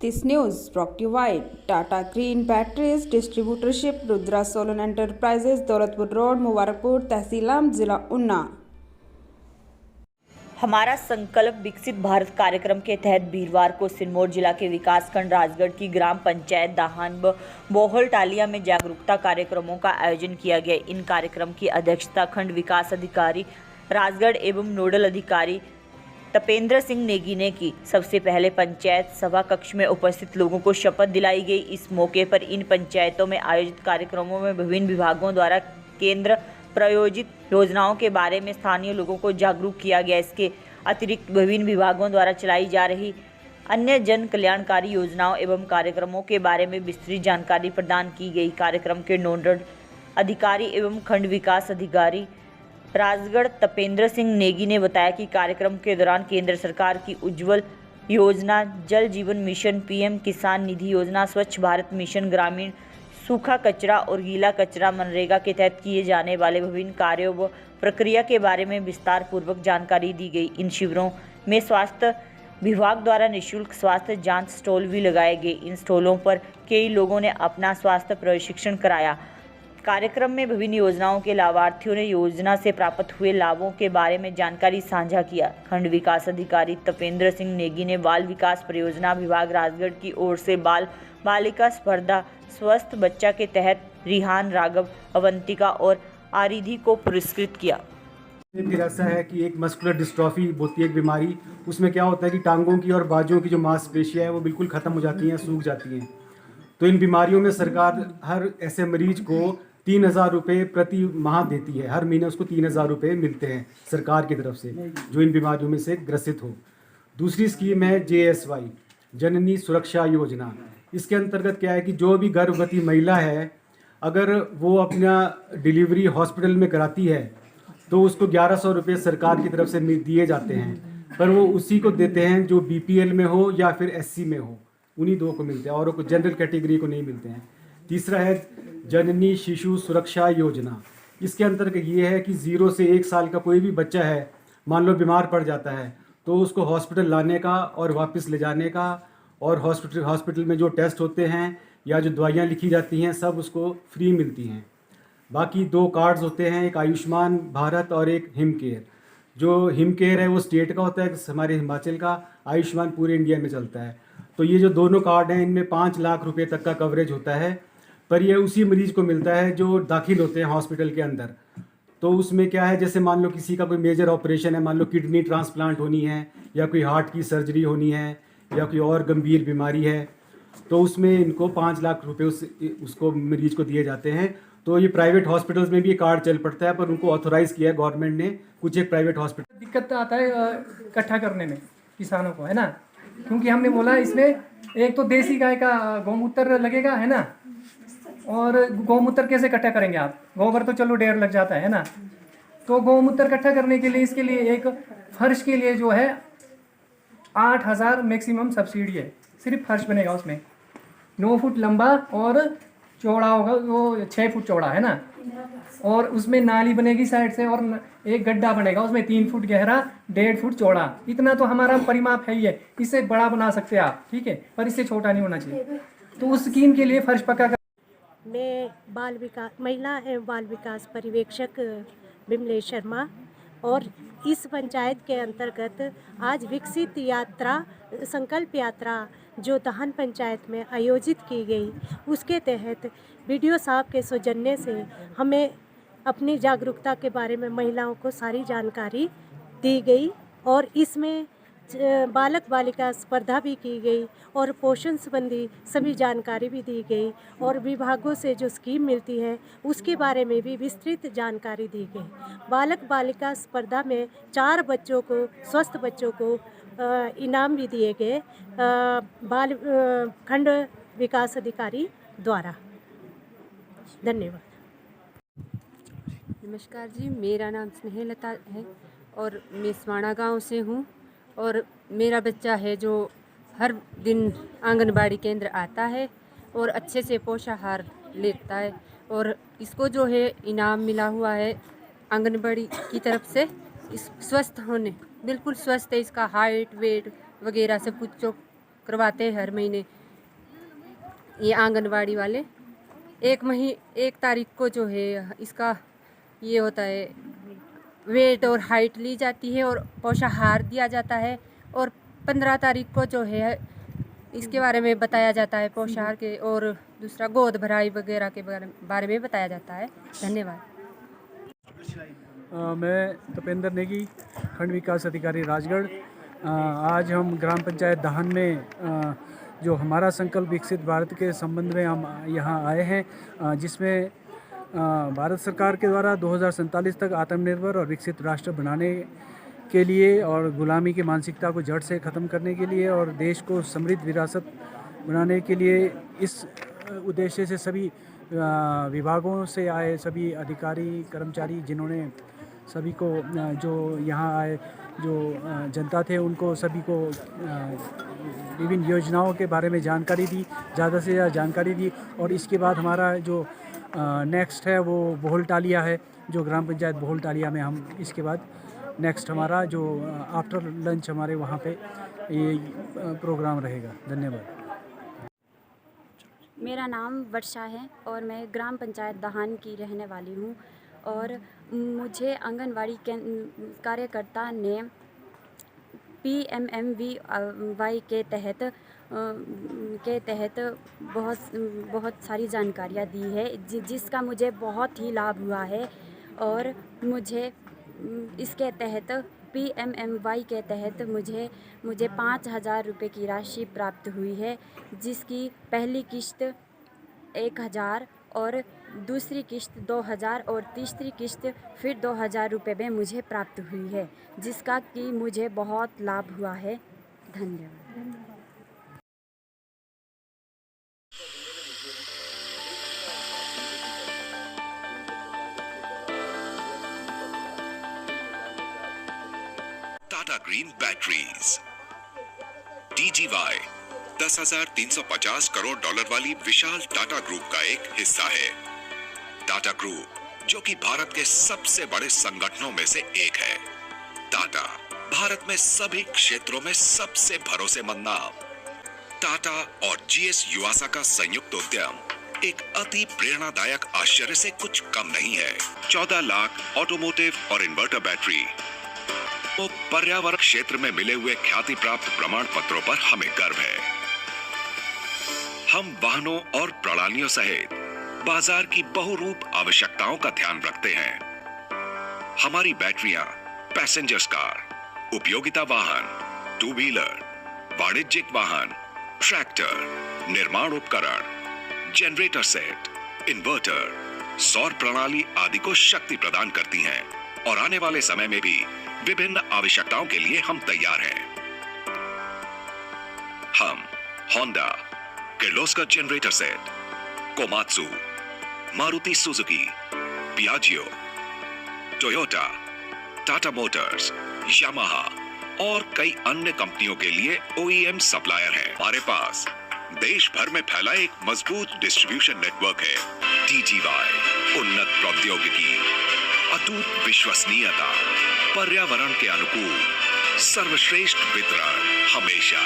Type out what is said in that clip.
This news brought to you by Tata Green Batteries Distributorship, Rudra Solar Enterprises, Daulatpur Road, Mubarakpur, तहसील आम, जिला ऊना। हमारा संकल्प विकसित भारत कार्यक्रम के तहत वीरवार को सिरमौर जिला के विकासखंड राजगढ़ की ग्राम पंचायत दाहान व बोहल टालिया में जागरूकता कार्यक्रमों का आयोजन किया गया। इन कार्यक्रम की अध्यक्षता खंड विकास अधिकारी राजगढ़ एवं नोडल अधिकारी तपेंद्र सिंह नेगी ने की। सबसे पहले पंचायत सभा कक्ष में उपस्थित लोगों को शपथ दिलाई गई। इस मौके पर इन पंचायतों में आयोजित कार्यक्रमों में विभिन्न विभागों द्वारा केंद्र प्रायोजित योजनाओं के बारे में स्थानीय लोगों को जागरूक किया गया। इसके अतिरिक्त विभिन्न विभागों द्वारा चलाई जा रही अन्य जन कल्याणकारी योजनाओं एवं कार्यक्रमों के बारे में विस्तृत जानकारी प्रदान की गई। कार्यक्रम के नोडल अधिकारी एवं खंड विकास अधिकारी राजगढ़ तपेंद्र सिंह नेगी ने बताया कि कार्यक्रम के दौरान केंद्र सरकार की उज्ज्वल योजना, जल जीवन मिशन, पीएम किसान निधि योजना, स्वच्छ भारत मिशन ग्रामीण, सूखा कचरा और गीला कचरा, मनरेगा के तहत किए जाने वाले विभिन्न कार्यों व प्रक्रिया के बारे में विस्तार पूर्वक जानकारी दी गई। इन शिविरों में स्वास्थ्य विभाग द्वारा निःशुल्क स्वास्थ्य जांच स्टॉल भी लगाए गए। इन स्टॉलों पर कई लोगों ने अपना स्वास्थ्य प्रशिक्षण कराया। कार्यक्रम में विभिन्न योजनाओं के लाभार्थियों ने योजना से प्राप्त हुए लाभों के बारे में जानकारी साझा किया। खंड विकास अधिकारी तपेंद्र सिंह नेगी ने बाल विकास परियोजना विभाग राजगढ़ की ओर से बाल बालिका स्पर्धा स्वस्थ बच्चा के तहत रिहान, राघव, अवंतिका और आरिधि को पुरस्कृत किया। फिर ऐसा है कि एक मस्कुलर डिस्ट्रॉफी होती है एक बीमारी, उसमें क्या होता है कि टांगों की और बाजुओं की जो मांसपेशियां हैं वो बिल्कुल ख़त्म हो जाती हैं, सूख जाती हैं। तो इन बीमारियों में सरकार हर ऐसे मरीज को 3,000 रुपये प्रति माह देती है। हर महीने उसको 3,000 रुपये मिलते हैं सरकार की तरफ से, जो इन बीमारियों में से ग्रसित हो। दूसरी स्कीम है JSY, जननी सुरक्षा योजना। इसके अंतर्गत क्या है कि जो भी गर्भवती महिला है, अगर वो अपना डिलीवरी हॉस्पिटल में कराती है तो उसको 1,100 रुपये सरकार की तरफ से दिए जाते हैं, पर वो उसी को देते हैं जो BPL में हो या फिर SC में हो, उन्हीं दो को मिलते हैं, और को जनरल कैटेगरी को नहीं मिलते हैं। तीसरा है जननी शिशु सुरक्षा योजना। इसके अंतर्गत ये है कि 0 से 1 साल का कोई भी बच्चा है, मान लो बीमार पड़ जाता है, तो उसको हॉस्पिटल लाने का और वापस ले जाने का, और हॉस्पिटल में जो टेस्ट होते हैं या जो दवाइयाँ लिखी जाती हैं सब उसको फ्री मिलती हैं। बाकी 2 कार्ड्स होते हैं, एक आयुष्मान भारत और एक हिम केयर। जो हिम केयर है वो स्टेट का होता है, हमारे हिमाचल का। आयुष्मान पूरे इंडिया में चलता है। तो ये जो दोनों कार्ड हैं इनमें 5 लाख रुपए तक का कवरेज होता है, पर ये उसी मरीज को मिलता है जो दाखिल होते हैं हॉस्पिटल के अंदर। तो उसमें क्या है, जैसे मान लो किसी का कोई मेजर ऑपरेशन है, मान लो किडनी ट्रांसप्लांट होनी है या कोई हार्ट की सर्जरी होनी है या कोई और गंभीर बीमारी है, तो उसमें इनको 5 लाख रुपए उसको मरीज को दिए जाते हैं। तो ये प्राइवेट हॉस्पिटल्स में भी ये कार्ड चल पड़ता है, पर उनको ऑथोराइज़ किया है गवर्नमेंट ने। कुछ एक प्राइवेट हॉस्पिटल दिक्कत आता है इकट्ठा करने में किसानों को, है ना, क्योंकि हमने बोला इसमें एक तो देसी गाय का गौमूत्र लगेगा, है ना, और गौमूत्र कैसे इकट्ठा करेंगे आप? गोबर तो चलो ढेर लग जाता है ना। तो गौमूत्र इकट्ठा करने के लिए इसके लिए एक फर्श के लिए जो है 8,000 मैक्सिमम सब्सिडी है। सिर्फ फर्श बनेगा, उसमें 9 फुट लंबा और चौड़ा होगा, वो 6 फुट चौड़ा, है ना, और उसमें नाली बनेगी साइड से, और एक गड्ढा बनेगा उसमें 3 फुट गहरा, 1.5 फुट चौड़ा। इतना तो हमारा परिमाप है ही है, इससे बड़ा बना सकते हैं आप, ठीक है, पर इससे छोटा नहीं होना चाहिए। तो उस स्कीम के लिए फर्श पक्का। मैं महिला एवं बाल विकास पर्यवेक्षक बिमलेश शर्मा, और इस पंचायत के अंतर्गत आज विकसित यात्रा, संकल्प यात्रा जो दाहन पंचायत में आयोजित की गई, उसके तहत BDO साहब के सौजन्य से हमें अपनी जागरूकता के बारे में महिलाओं को सारी जानकारी दी गई, और इसमें बालक बालिका स्पर्धा भी की गई और पोषण संबंधी सभी जानकारी भी दी गई, और विभागों से जो स्कीम मिलती है उसके बारे में भी विस्तृत जानकारी दी गई। बालक बालिका स्पर्धा में 4 बच्चों को, स्वस्थ बच्चों को इनाम भी दिए गए बाल खंड विकास अधिकारी द्वारा। धन्यवाद। नमस्कार जी, मेरा नाम स्नेहलता है और मैं स्वाणा गांव से हूँ, और मेरा बच्चा है जो हर दिन आंगनबाड़ी केंद्र आता है और अच्छे से पोषाहार लेता है, और इसको जो है इनाम मिला हुआ है आंगनबाड़ी की तरफ से। इस स्वस्थ होने, बिल्कुल स्वस्थ है, इसका हाइट वेट वगैरह सब कुछ जो करवाते हैं हर महीने ये आंगनवाड़ी वाले। 1 तारीख को जो है इसका ये होता है वेट और हाइट ली जाती है और पोषाहार दिया जाता है, और 15 तारीख को जो है इसके बारे में बताया जाता है पोषाहार के, और दूसरा गोद भराई वगैरह के बारे में बताया जाता है। धन्यवाद। मैं तपेंद्र नेगी, खंड विकास अधिकारी राजगढ़। आज हम ग्राम पंचायत दाहन में जो हमारा संकल्प विकसित भारत के संबंध में हम यहाँ आए हैं, जिसमें भारत सरकार के द्वारा 2047 तक आत्मनिर्भर और विकसित राष्ट्र बनाने के लिए और गुलामी की मानसिकता को जड़ से ख़त्म करने के लिए और देश को समृद्ध विरासत बनाने के लिए, इस उद्देश्य से सभी विभागों से आए सभी अधिकारी कर्मचारी, जिन्होंने सभी को जो यहाँ आए जो जनता थे, उनको सभी को विभिन्न योजनाओं के बारे में जानकारी दी, ज़्यादा से ज़्यादा जानकारी दी। और इसके बाद हमारा जो नेक्स्ट है वो बोहलटालिया है, जो ग्राम पंचायत बोहलटालिया में हम इसके बाद नेक्स्ट हमारा जो आफ्टर लंच हमारे वहाँ पे ये प्रोग्राम रहेगा। धन्यवाद। मेरा नाम वर्षा है और मैं ग्राम पंचायत दाहन की रहने वाली हूँ, और मुझे आंगनवाड़ी कार्यकर्ता ने PMMVY के तहत बहुत सारी जानकारियाँ दी है, जिसका मुझे बहुत ही लाभ हुआ है। और मुझे इसके तहत PMMY के तहत मुझे 5,000 रुपये की राशि प्राप्त हुई है, जिसकी पहली किश्त 1,000 और दूसरी किश्त 2,000 और तीसरी किश्त फिर 2,000 रुपये में मुझे प्राप्त हुई है, जिसका कि मुझे बहुत लाभ हुआ है। धन्यवाद। Tata green batteries TGY 10,350 crore dollar वाली विशाल टाटा ग्रुप का एक हिस्सा है। टाटा ग्रुप जो कि भारत के सबसे बड़े संगठनों में से एक है। टाटा भारत में सभी क्षेत्रों में सबसे भरोसेमंद नाम। टाटा और GS युवासा का संयुक्त उद्यम एक अति प्रेरणादायक आश्चर्य से कुछ कम नहीं है। 14 लाख ऑटोमोटिव और इन्वर्टर बैटरी, तो पर्यावरण क्षेत्र में मिले हुए ख्याति प्राप्त प्रमाण पत्रों पर हमें गर्व है। हम वाहनों और प्रणालियों सहित बाजार की बहुरूप आवश्यकताओं का ध्यान रखते हैं। हमारी बैटरियां पैसेंजर्स कार, उपयोगिता वाहन, 2 व्हीलर, वाणिज्यिक वाहन, ट्रैक्टर, निर्माण उपकरण, जनरेटर सेट, इन्वर्टर, सौर प्रणाली आदि को शक्ति प्रदान करती हैं, और आने वाले समय में भी विभिन्न आवश्यकताओं के लिए हम तैयार हैं। हम Honda, Kirloskar generator set, Komatsu, Maruti Suzuki, Piaggio, Toyota, Tata Motors, Yamaha और कई अन्य कंपनियों के लिए OEM सप्लायर है। हमारे पास देश भर में फैला एक मजबूत डिस्ट्रीब्यूशन नेटवर्क है। TGY उन्नत प्रौद्योगिकी, अटूट विश्वसनीयता, पर्यावरण के अनुकूल, सर्वश्रेष्ठ वितरण हमेशा।